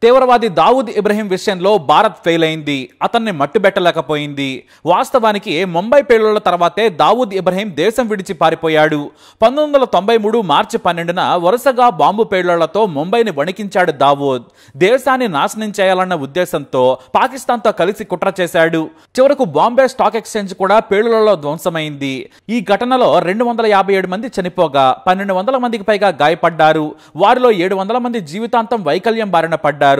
తీవ్రవాది దావూద్ ఇబ్రహీం విషయంలో భారత్ ఫెయిల్ అయింది. అతన్ని మట్టుబెట్టలేకపోయింది. వాస్తవానికి ముంబై పేలుళ్ల తర్వాతే దావూద్ ఇబ్రహీం దేశం విడిచి పారిపోయాడు. 1993 మార్చి 12న వరుసగా బాంబు పేలుళ్లతో ముంబైని వణికించాడు దావూద్. దేశాన్ని నాశనం చేయాలన్న ఉద్దేశంతో పాకిస్తాన్తో కలిసి కుట్ర చేశాడు. చివరకు బాంబే స్టాక్ ఎక్స్చేంజ్ కూడా పేలుళ్లలో ధ్వంసమైంది. ఈ ఘటనలో 257 మంది చనిపోగా 1200 మందికి పైగా గాయపడ్డారు. వారిలో 700 మంది జీవితాంతం వైకల్యం బారిన పడ్డారు.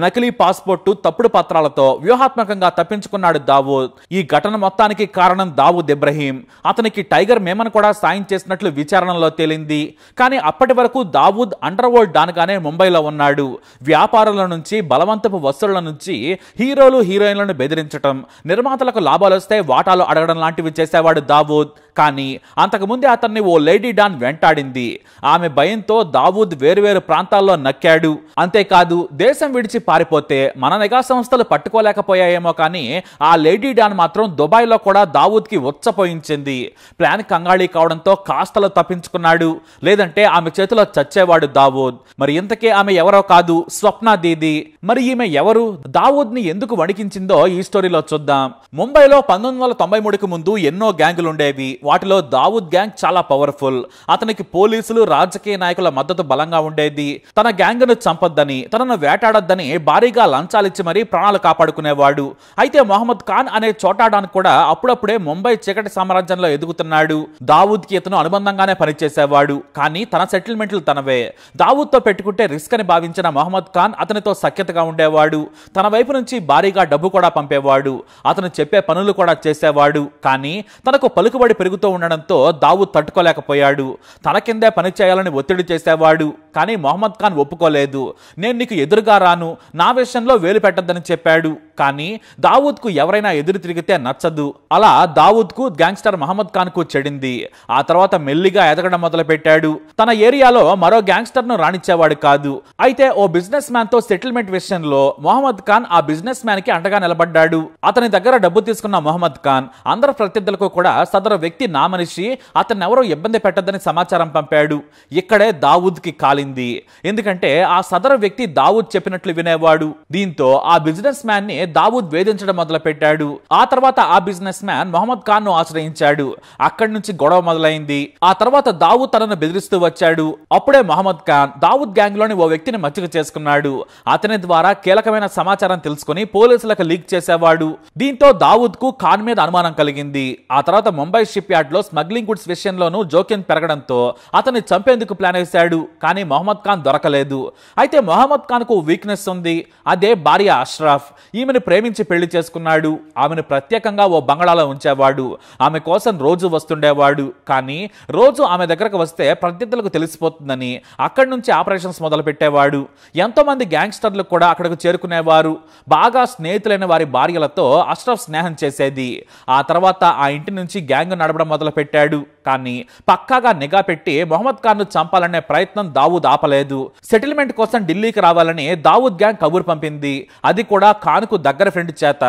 నకిలీ పాస్పోర్టు, తప్పుడు పత్రాలతో వ్యూహాత్మకంగా తప్పించుకున్నాడు దావూద్. ఈ ఘటన మొత్తానికి కారణం దావూద్ ఇబ్రహీం. అతనికి టైగర్ మేమన్ కూడా సాయం చేసినట్లు విచారణలో తేలింది. కానీ అప్పటి వరకు దావూద్ అండర్ వరల్డ్ డాన్ గానే ముంబైలో ఉన్నాడు. వ్యాపారుల నుంచి, బలవంతపు వసూళ్ల నుంచి హీరోలు, హీరోయిన్లను బెదిరించడం, నిర్మాతలకు లాభాలు వస్తే వాటాలు అడగడం లాంటివి చేసేవాడు దావూద్. కానీ అంతకుముందే అతన్ని ఓ లేడీ డాన్ వెంటాడింది. ఆమె భయంతో దావూద్ వేరువేరు ప్రాంతాల్లో నక్కాడు. అంతేకాదు, దేశం విడిచి పారిపోతే మన నిఘా సంస్థలు పట్టుకోలేకపోయాయేమో కానీ ఆ లేడీ డాన్ మాత్రం దుబాయ్లో కూడా దావూద్కి ఉచ్చపోయించింది. ప్లాన్ కంగాళీ కావడంతో కాస్తలో తప్పించుకున్నాడు. లేదంటే ఆమె చేతిలో చచ్చేవాడు దావూద్. మరి ఇంతకే ఆమె ఎవరో కాదు, స్వప్న దీది. మరి ఈమె ఎవరు, దావూద్ ని ఎందుకు వణికించిందో ఈ స్టోరీలో చూద్దాం. ముంబైలో 1993కి ముందు ఎన్నో గ్యాంగులు ఉండేవి. వాటిలో దావూద్ గ్యాంగ్ చాలా పవర్ఫుల్. అతనికి పోలీసులు, రాజకీయ నాయకుల మద్దతు బలంగా ఉండేది. తన గ్యాంగ్ ను చంపొద్దని, తనను వేటాడొద్దని భారీగా లంచాలిచ్చి మరీ ప్రాణాలు కాపాడుకునేవాడు. అయితే మొహమ్మద్ ఖాన్ అనే చోటాడాన్ కూడా అప్పుడప్పుడే ముంబై చీకటి సామ్రాజ్యంలో ఎదుగుతున్నాడు. దావూద్ కి ఇతను అనుబంధంగానే పనిచేసేవాడు. కానీ తన సెటిల్మెంట్లు తనవే. దావూద్ తో పెట్టుకుంటే రిస్క్ అని భావించిన మొహమ్మద్ ఖాన్ అతనితో సఖ్యతగా ఉండేవాడు. తన వైపు నుంచి భారీగా డబ్బు కూడా పంపేవాడు. అతను చెప్పే పనులు కూడా చేసేవాడు. కానీ తనకు పలుకుబడి పెరుగుతూ ఉండడంతో దావూద్ తట్టుకోలేకపోయాడు. తన కిందే పని చేయాలని ఒత్తిడి చేసేవాడు. కానీ మొహమ్మద్ ఖాన్ ఒప్పుకోలేదు. నేను నీకు ఎదురుగా రాను, నా విషయంలో వేలు పెట్టద్దని చెప్పాడు. కానీ దావూద్ కు ఎవరైనా ఎదురు తిరిగితే నచ్చదు. అలా దావూద్ కు గ్యాంగ్స్టర్ మహమ్మద్ ఖాన్ కు చెడింది. ఆ తర్వాత మెల్లిగా ఎదగడం మొదలు పెట్టాడు. తన ఏరియాలో మరో గ్యాంగ్స్టర్ ను రాణించేవాడు కాదు. అయితే ఓ బిజినెస్ మ్యాన్ తో సెటిల్మెంట్ విషయంలో మొహమ్మద్ ఖాన్ ఆ బిజినెస్ మ్యాన్ కి అండగా నిలబడ్డాడు. అతని దగ్గర డబ్బు తీసుకున్న మొహమ్మద్ ఖాన్ అందరు ప్రత్యర్థులకు కూడా సదరు వ్యక్తి నా మనిషి, అతన్ని ఎవరో ఇబ్బంది పెట్టద్దని సమాచారం పంపాడు. ఇక్కడే దావూద్ కి కాలింది. ఎందుకంటే ఆ సదరు వ్యక్తి దావూద్ చెప్పినట్లు వినేవాడు. దీంతో ఆ బిజినెస్ మ్యాన్ ని దావూద్ వేధించడం మొదలు పెట్టాడు. ఆ తర్వాత ఆ బిజినెస్ మ్యాన్ మొహమ్మద్ ఖాన్ ను ఆశ్రయించాడు. అక్కడి నుంచి గొడవ మొదలైంది. ఆ తర్వాత దావూద్ తనను బెదిరిస్తూ వచ్చాడు. అప్పుడే మొహమ్మద్ ఖాన్ దావూద్ గ్యాంగ్ లోని ఓ వ్యక్తిని మచ్చిక చేసుకున్నాడు. అతని ద్వారా కీలకమైన సమాచారం తెలుసుకుని పోలీసులకు లీక్ చేసేవాడు. దీంతో దావూద్ కు ఖాన్ మీద అనుమానం కలిగింది. ఆ తర్వాత ముంబై షిప్ యార్డ్ లో స్మగ్లింగ్ గుడ్స్ విషయంలోనూ జోక్యం పెరగడంతో అతన్ని చంపేందుకు ప్లాన్ వేశాడు. కానీ మొహమ్మద్ ఖాన్ దొరకలేదు. అయితే మొహమ్మద్ ఖాన్ కు వీక్నెస్ ఉంది. అదే భార్య అష్రఫ్. ఈమెను ప్రేమించి పెళ్లి చేసుకున్నాడు. ఆమెను ప్రత్యేకంగా ఓ బంగళాలో ఉంచేవాడు. ఆమె కోసం రోజు వస్తుండేవాడు. కానీ రోజు ఆమె దగ్గరకు వస్తే ప్రత్యర్థులకు తెలిసిపోతుందని అక్కడి నుంచి ఆపరేషన్స్ మొదలు పెట్టేవాడు. ఎంతో మంది గ్యాంగ్స్టర్లు కూడా అక్కడికి చేరుకునేవారు. బాగా స్నేహితులైన వారి భార్యలతో అష్రఫ్ స్నేహం చేసేది. ఆ తర్వాత ఆ ఇంటి నుంచి గ్యాంగ్ నడపడం మొదలు పెట్టాడు. కానీ పక్కాగా నిఘా పెట్టి మొహమ్మద్ ఖాన్ ను చంపాలనే ప్రయత్నం దావూద్ ఆపలేదు. సెటిల్మెంట్ కోసం ఢిల్లీకి రావాలని దావూద్ గ్యాంగ్ కబురు పంపింది. అది కూడా ఖాన్ కు దగ్గర ఫ్రెండ్ చేత.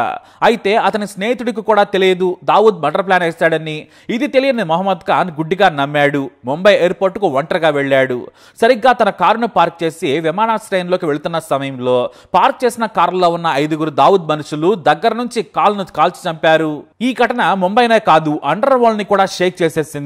అయితే అతని స్నేహితుడికి కూడా తెలియదు దావూద్ మర్డర్ ప్లాన్ వేస్తాడని. ఇది తెలియని మొహమ్మద్ ఖాన్ గుడ్డిగా నమ్మాడు. ముంబై ఎయిర్పోర్ట్ కు ఒంటరిగా వెళ్ళాడు. సరిగ్గా తన కారును పార్క్ చేసి విమానాశ్రయంలోకి వెళుతున్న సమయంలో పార్క్ చేసిన కారులో ఉన్న 5గురు దావూద్ మనుషులు దగ్గర నుంచి కాల్ను కాల్చి చంపారు. ఈ ఘటన ముంబైనే కాదు, అండర్ వరల్డ్ ని కూడా షేక్ చేసేసింది.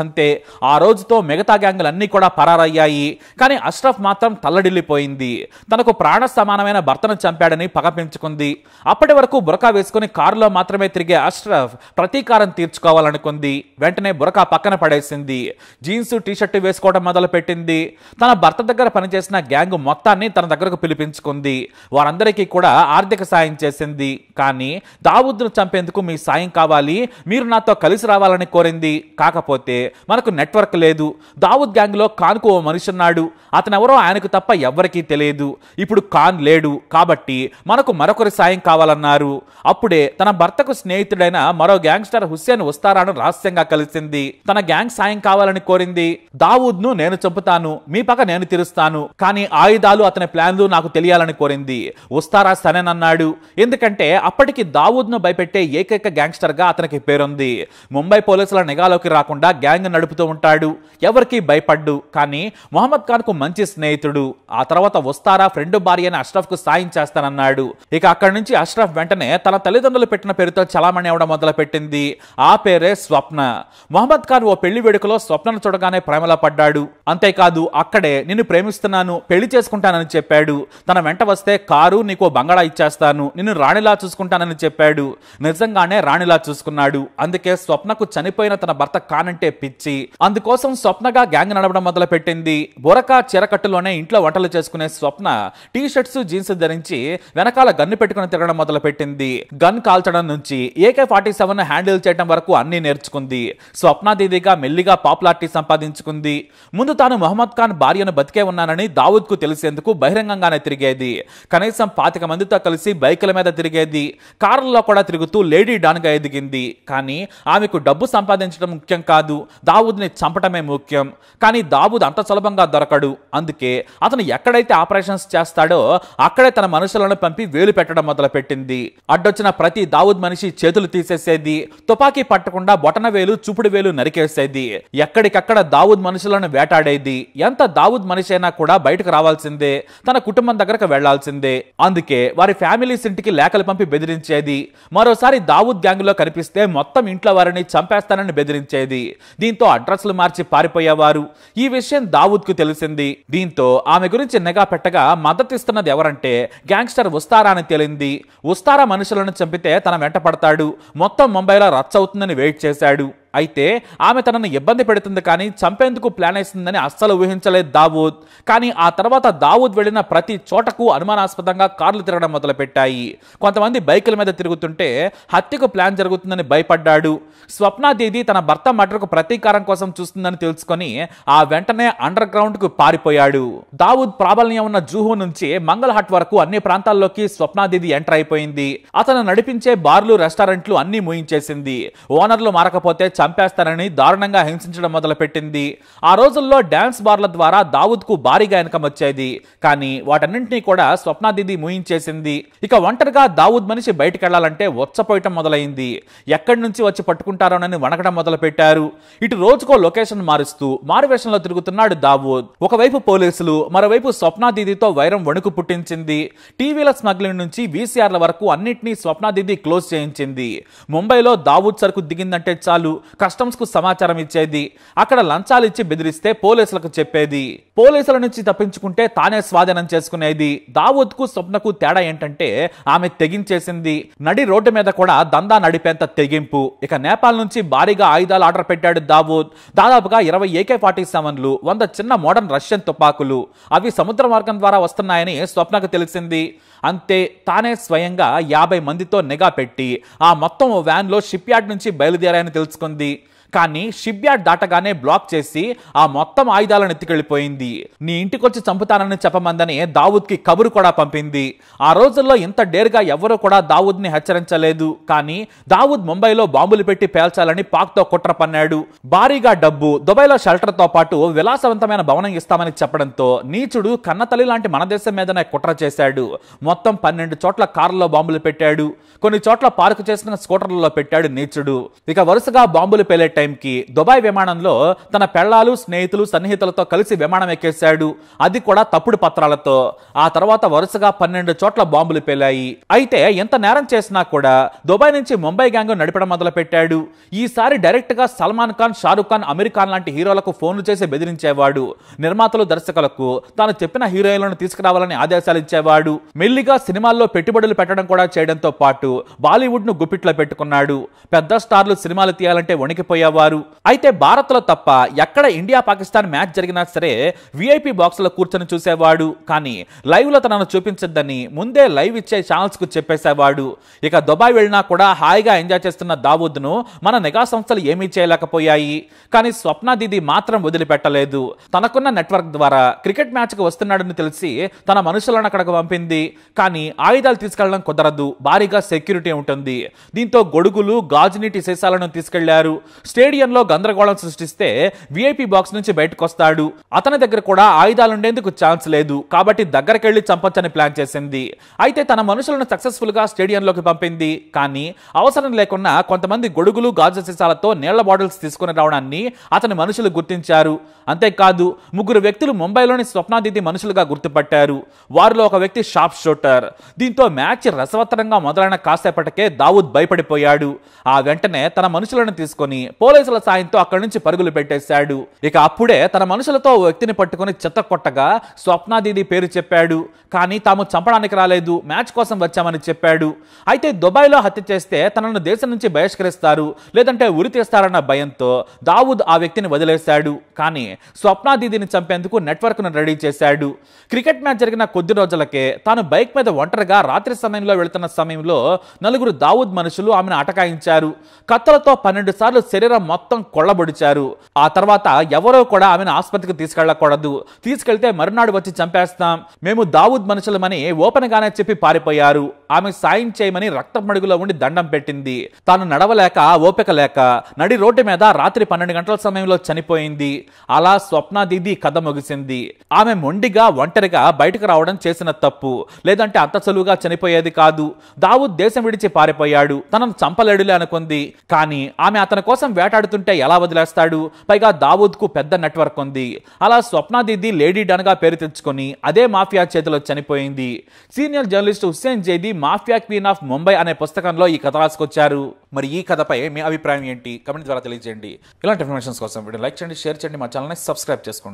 అంతే, ఆ రోజుతో మిగతా గ్యాంగులన్నీ కూడా పరారయ్యాయి. కానీ అష్రఫ్ మాత్రం తల్లడిల్లిపోయింది. తనకు ప్రాణ సమానమైన భర్తను చంపాడని పగ పెంచుకుంది. అప్పటి వరకు బురకా వేసుకుని కారులో మాత్రమే తిరిగే అష్రఫ్ ప్రతీకారం తీర్చుకోవాలనుకుంది. వెంటనే బురకా పక్కన పడేసింది. జీన్స్, టీషర్ట్ వేసుకోవడం మొదలు పెట్టింది. తన భర్త దగ్గర పనిచేసిన గ్యాంగ్ మొత్తాన్ని తన దగ్గరకు పిలిపించుకుంది. వారందరికీ కూడా ఆర్థిక సాయం చేసింది. కానీ దావూద్ను చంపేందుకు మీ సాయం కావాలి, మీరు నాతో కలిసి రావాలని కోరింది. కాకపోతే మనకు నెట్వర్క్ లేదు. దావూద్ గ్యాంగ్ లో ఖాన్ కు ఓ మనిషి ఉన్నాడు. అతనెవరో ఆయనకు తప్ప ఎవ్వరికీ తెలియదు. ఇప్పుడు ఖాన్ లేడు కాబట్టి మనకు మరొకరి సాయం కావాలన్నారు. అప్పుడే తన భర్తకు స్నేహితుడైన మరో గ్యాంగ్స్టర్ హుస్సేన్ ఉస్తారాను రహస్యంగా కలిసింది. తన గ్యాంగ్ సాయం కావాలని కోరింది. దావూద్ ను నేను చంపుతాను, మీ పగ నేను తీరుస్తాను, కానీ ఆయుధాలు, అతని ప్లాన్లు నాకు తెలియాలని కోరింది. ఉస్తారా సరేనన్నాడు. ఎందుకంటే అప్పటికి దావూద్ ను భయపెట్టే ఏకైక గ్యాంగ్స్టర్ గా అతనికి పేరుంది. ముంబై పోలీసుల నిఘాలోకి కాకుండా గ్యాంగ్ నడుపుతూ ఉంటాడు. ఎవరికి భయపడ్డు. కానీ మొహమ్మద్ ఖాన్ కు మంచి స్నేహితుడు. ఆ తర్వాత వస్తారా ఫ్రెండ్ భార్య అని అష్రఫ్ కు సాయం చేస్తానన్నాడు. ఇక అక్కడి నుంచి అష్రఫ్ వెంటనే తన తల్లిదండ్రులు పెట్టిన పేరుతో చలామణి అవడం మొదలు పెట్టింది. ఆ పేరే స్వప్న. మొహమ్మద్ ఖాన్ ఓ పెళ్లి వేడుకలో స్వప్నను చూడగానే ప్రేమలో పడ్డాడు. అంతేకాదు అక్కడే నిన్ను ప్రేమిస్తున్నాను, పెళ్లి చేసుకుంటానని చెప్పాడు. తన వెంట వస్తే కారు, నీకో బంగాళా ఇచ్చేస్తాను, నిన్ను రాణిలా చూసుకుంటానని చెప్పాడు. నిజంగానే రాణిలా చూసుకున్నాడు. అందుకే స్వప్నకు చనిపోయిన తన భర్త ఖాన్ అంటే పిచ్చి. అందుకోసం స్వప్నగా గ్యాంగ్ నడవడం మొదలు పెట్టింది. బొరకా చీరకట్టులోనే ఇంట్లో వంటలు చేసుకునే స్వప్న టీ షర్ట్స్ జీన్స్ ధరించి వెనకాల గన్ను పెట్టుకుని తిరగడం మొదలు పెట్టింది. గన్ కాల్చడం నుంచి AK-47 హ్యాండిల్ చేయడం వరకు అన్ని నేర్చుకుంది. స్వప్న దీదిగా మెల్లిగా పాపులారిటీ సంపాదించుకుంది. ముందు తాను మొహమ్మద్ ఖాన్ భార్యను బతికే ఉన్నానని దావుద్ కు తెలిసేందుకు బహిరంగంగానే తిరిగేది. కనీసం 25 మందితో కలిసి బైకుల మీద తిరిగేది. కార్లలో కూడా తిరుగుతూ లేడీ డాన్ గా ఎదిగింది. కానీ ఆమెకు డబ్బు సంపాదించడం ముఖ్యం కాదు, దావుద్ ని చంపటమే ముఖ్యం. కానీ దావుద్ అంత సులభంగా దొరకడు. అందుకే అతను ఎక్కడైతే ఆపరేషన్స్ చేస్తాడో అక్కడే తన మనుషులను పంపి వేలు పెట్టడం మొదలు పెట్టింది. అడ్డొచ్చిన ప్రతి దావుద్ మనిషి చేతులు తీసేసేది. తుపాకీ పట్టకుండా బొటన వేలు, చూపుడు వేలు నరికేసేది. ఎక్కడికక్కడ దావుద్ మనుషులను వేటాడేది. ఎంత దావుద్ మనిషి అయినా కూడా బయటకు రావాల్సిందే, తన కుటుంబం దగ్గరకు వెళ్లాల్సిందే. అందుకే వారి ఫ్యామిలీస్ ఇంటికి లేఖలు పంపి బెదిరించేది. మరోసారి దావుద్ గ్యాంగ్ లో కనిపిస్తే మొత్తం ఇంట్లో వారిని చంపేస్తానని బెదిరించేది. దీంతో అడ్రస్లు మార్చి పారిపోయేవారు. ఈ విషయం దావుద్ కు తెలిసింది. దీంతో ఆమె గురించి నిఘా పెట్టగా మద్దతిస్తున్నది ఎవరంటే గ్యాంగ్స్టర్ ఉస్తారా అని తేలింది. ఉస్తారా మనుషులను చంపితే తన వెంట పడతాడు, మొత్తం ముంబైలో రచ్చ అవుతుందని వెయిట్ చేశాడు. అయితే ఆమె తనను ఇబ్బంది పెడుతుంది కానీ చంపేందుకు ప్లాన్ వేస్తుందని అస్సలు ఊహించలేదు దావుద్. కానీ ఆ తర్వాత దావుద్ వెళ్లిన ప్రతి చోటకు అనుమానాస్పదంగా కార్లు తిరగడం మొదలు పెట్టాయి. కొంతమంది బైకుల మీద తిరుగుతుంటే హత్యకు ప్లాన్ జరుగుతుందని భయపడ్డాడు. స్వప్న దీది తన భర్త మర్డర్కు ప్రతీకారం కోసం చూస్తుందని తెలుసుకొని ఆ వెంటనే అండర్ గ్రౌండ్ కు పారిపోయాడు. దావుద్ ప్రాబల్యం ఉన్న జూహు నుంచి మంగళ హట్ వరకు అన్ని ప్రాంతాల్లోకి స్వప్న దీది ఎంటర్ అయిపోయింది. అతను నడిపించే బార్లు, రెస్టారెంట్లు అన్ని మూయించేసింది. ఓనర్లు మారకపోతే చంపేస్తానని దారుణంగా హింసించడం మొదలు పెట్టింది. ఆ రోజుల్లో డాన్స్ బార్ల ద్వారా దావుద్ కు భారీగా ఇన్కమ్ వచ్చేది. కానీ వాటన్నింటినీ కూడా స్వప్న దీది మూయించేసింది. ఇక ఒంటరిగా దావుద్ మనిషి బయటికి వెళ్లాలంటే వచ్చపోయటం మొదలైంది. ఎక్కడి నుంచి వచ్చి పట్టుకుంటారోనని వణకడం మొదలు పెట్టారు. ఇటు రోజుకో లొకేషన్ మారుస్తూ మారువేషంలో తిరుగుతున్నాడు దావుద్. ఒకవైపు పోలీసులు, మరోవైపు స్వప్న దీదితో వైరం వణుకు పుట్టించింది. టీవీల స్మగ్లింగ్ నుంచి VCRల వరకు అన్నింటినీ స్వప్న దీది క్లోజ్ చేయించింది. ముంబైలో దావుద్ సరుకు దిగిందంటే చాలు కస్టమ్స్ కు సమాచారం ఇచ్చేది. అక్కడ లంచాలు ఇచ్చి బెదిరిస్తే పోలీసులకు చెప్పేది. పోలీసుల నుంచి తప్పించుకుంటే తానే స్వాధీనం చేసుకునేది. దావుద్ కు స్వప్నకు తేడా ఏంటంటే ఆమె తెగించేసింది. నడి రోడ్డు మీద కూడా దందా నడిపేంత తెగింపు. ఇక నేపాల్ నుంచి భారీగా ఆయుధాలు ఆర్డర్ పెట్టాడు దావుద్. దాదాపుగా 20 AK-47లు, 100 చిన్న మోడర్న్ రష్యన్ తుపాకులు. అవి సముద్ర మార్గం ద్వారా వస్తున్నాయని స్వప్నకు తెలిసింది. అంతే, తానే స్వయంగా 50 మందితో నిఘా పెట్టి ఆ మొత్తం వ్యాన్ లో షిప్ యార్డ్ నుంచి బయలుదేరాయని తెలుసుకుంది. కానీ షిప్ యార్డ్ దాటగానే బ్లాక్ చేసి ఆ మొత్తం ఆయుధాలను ఎత్తుకెళ్లిపోయింది. నీ ఇంటికొచ్చి చంపుతానని చెప్పమందని దావుద్ కి కబురు కూడా పంపింది. ఆ రోజుల్లో ఇంత డేర్గా ఎవరూ కూడా దావుద్ ని హెచ్చరించలేదు. కానీ దావుద్ ముంబైలో బాంబులు పెట్టి పేల్చాలని పాక్ తో కుట్ర పన్నాడు. భారీగా డబ్బు, దుబాయ్లో షెల్టర్ తో పాటు విలాసవంతమైన భవనం ఇస్తామని చెప్పడంతో నీచుడు కన్నతల్లి లాంటి మన దేశం మీదనే కుట్ర చేశాడు. మొత్తం 12 చోట్ల కార్లలో బాంబులు పెట్టాడు. కొన్ని చోట్ల పార్కు చేసిన స్కూటర్లలో పెట్టాడు నీచుడు. ఇక వరుసగా బాంబులు పేలే టైంకి దుబాయ్ విమానంలో తన పెళ్లాలు, స్నేహితులు, సన్నిహితులతో కలిసి విమానం ఎక్కేశాడు. అది కూడా తప్పుడు పత్రాలతో. ఆ తర్వాత వరుసగా 12 చోట్ల బాంబులు పేలాయి. అయితే ఎంత నేరం చేసినా కూడా దుబాయ్ నుంచి ముంబై గ్యాంగ్ నడిపడం మొదలు పెట్టాడు. ఈసారి డైరెక్ట్ గా సల్మాన్ ఖాన్, షారుఖ్ ఖాన్, అమీర్ ఖాన్ లాంటి హీరోలకు ఫోన్లు చేసి బెదిరించేవాడు. నిర్మాతలు, దర్శకులకు తాను చెప్పిన హీరోయిన్లను తీసుకురావాలని ఆదేశాలు ఇచ్చేవాడు. మెల్లిగా సినిమాల్లో పెట్టుబడులు పెట్టడం కూడా చేయడంతో పాటు బాలీవుడ్ ను గుప్పిట్లో పెట్టుకున్నాడు. పెద్ద స్టార్లు సినిమాలు తీయాలంటే వణికిపోయావారు. అయితే భారత్ లో తప్ప ఎక్కడ ఇండియా పాకిస్తాన్ మ్యాచ్ జరిగినా సరే VIP బాక్స్ లో కూర్చొని చూసేవాడు. కానీ లైవ్ లో తనను చూపించద్దని ముందే లైవ్ ఇచ్చే ఛానల్స్ కు చెప్పేసేవాడు. ఇక దుబాయ్ వెళ్ళినా కూడా హాయిగా ఎంజాయ్ చేస్తున్న దావుద్ ను మన నిఘా సంస్థలు ఏమీ చేయలేకపోయాయి. కానీ స్వప్న దీది మాత్రం వదిలిపెట్టలేదు. తనకున్న నెట్వర్క్ ద్వారా క్రికెట్ మ్యాచ్ కు వస్తున్నాడని తెలిసి తన మనుషులను అక్కడికి పంపింది. కానీ ఆయుధాలు తీసుకెళ్లడం కుదరదు, భారీగా సెక్యూరిటీ ఉంటుంది. దీంతో గొడుగులు, గాజు నీటి సీసాలను తీసుకెళ్లారు. స్టేడియంలో గందరగోళం సృష్టిస్తే విఐపి బాక్స్ నుంచి బయటకు వస్తాడు. అతని దగ్గర కూడా ఆయుధాలు ఉండేందుకు ఛాన్స్ లేదు కాబట్టి దగ్గరకెళ్లి చంపొచ్చని ప్లాన్ చేసింది. అయితే తన మనుషులను సక్సెస్ఫుల్ గా స్టేడియంలోకి పంపింది. కానీ అవసరం లేకుండా కొంతమంది గొడుగులు గాజు సీసాలతో నీళ్ల బాటిల్స్ తీసుకుని రావడాన్ని అతని మనుషులు గుర్తించారు. అంతేకాదు 3 వ్యక్తులు ముంబైలోని స్వప్నాదిది మనుషులుగా గుర్తుపట్టారు. వారిలో ఒక వ్యక్తి షార్ప్ షూటర్. దీంతో మ్యాచ్ రసవత్తరంగా మొదలైన కాసేపటికే దావూద్ భయపడిపోయాడు. ఆ వెంటనే తన మనుషులను తీసుకొని పోలీసుల సాయంతో అక్కడి నుంచి పరుగులు పెట్టేశాడు. ఇక అప్పుడే తన మనుషులతో ఓ వ్యక్తిని పట్టుకుని చెత్తకొట్టగా స్వప్నాదిది పేరు చెప్పాడు. కానీ తాము చంపడానికి రాలేదు, మ్యాచ్ కోసం వచ్చామని చెప్పాడు. అయితే దుబాయ్లో హత్య చేస్తే తనను దేశం నుంచి బహిష్కరిస్తారు, లేదంటే ఉరి తీస్తారన్న భయంతో దావూద్ ఆ వ్యక్తిని వదిలేశాడు. కానీ స్వప్నాదిదిని చంపేందుకు నెట్వర్క్ను రెడీ చేశాడు. క్రికెట్ మ్యాచ్ జరిగిన కొద్ది రోజులకే తాను బైక్ మీద ఒంటరిగా రాత్రి సమయంలో వెళుతున్న సమయంలో 4 దావూద్ మనుషులు ఆమెను అటకాయించారు. కత్తులతో 12 సార్లు శరీరం మొత్తం కొల్లబొడిచారు. ఆ తర్వాత ఎవరో కూడా ఆమెను ఆసుపత్రికి తీసుకెళ్లకూడదు, తీసుకెళ్తే మరునాడు వచ్చి చంపేస్తాం, మేము దావూద్ మనుషులమని ఓపెన్ గానే చెప్పి పారిపోయారు. ఆమె సాయం చేయమని రక్తమడుగులో ఉండి దండం పెట్టింది. తాను నడవలేక ఓపిక లేక నడి రోడ్డు మీద రాత్రి 12 గంటల సమయంలో చనిపోయింది. అలా స్వప్నాదిది కథ ముగిసింది. ఆమె మొండిగా ఒంటరిగా బయటకు రావడం చేసిన తప్పు, లేదంటే అంత సులువుగా చనిపోయేది కాదు. దావూద్ దేశం విడిచి పారిపోయాడు, తనను చంపలేడులే అనుకుంది. కానీ ఆమె అతని కోసం వేటాడుతుంటే ఎలా వదిలేస్తాడు? పైగా దావూద్ కు పెద్ద నెట్వర్క్ ఉంది. అలా స్వప్నాదిది లేడీ డన్ గా పేరు తెచ్చుకొని అదే మాఫియా చేతిలో చనిపోయింది. Senior journalist Hussain Zaidi mafia queen of Mumbai అనే పుస్తకంలో ఈ కథ రాసుకొచ్చారు. మరి ఈ కథపై మీ అభిప్రాయం ఏంటి? కమెంట్ ద్వారా తెలియజేయండి. ఇలాంటి ఇన్ఫర్మేషన్స్ కోసం వీడియో లైక్ చేయండి, షేర్ చేయండి, మా ఛానల్ని సబ్స్క్రైబ్ చేసుకోండి.